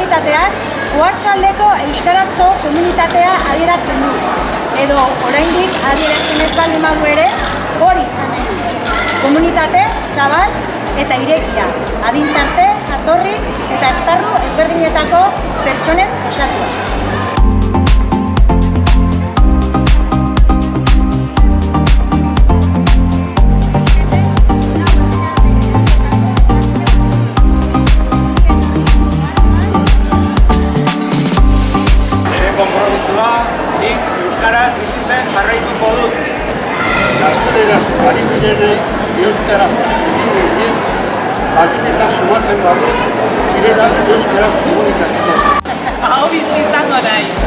komunitateak Oarsoaldeko euskarazko komunitatea adierazten du. Edo oraindik adierazten ez baldin badu ere, hori izan nahi du. Komunitate zabal eta irekia, adin tarte, jatorri eta esparru ezberdinetako pertsonez osatua. Nik euskaraz bizitzen jarraituko dut. Gazteleraz ari direnei euskaraz egin egin, baldin eta sumatzen badu, direla euskaraz komunikazioa. Hau bizi izango naiz.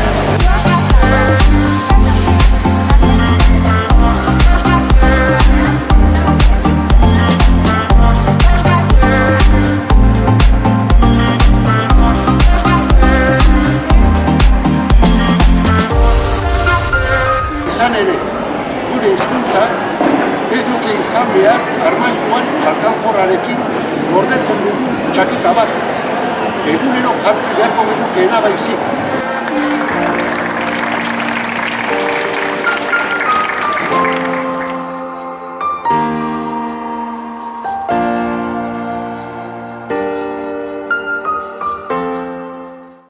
Izan ere, gure hizkuntza ez duke izan behar armailuan alkanforrarekin gordetzen dugun txakita bat. Egunero jartzi beharko genukeena baizik.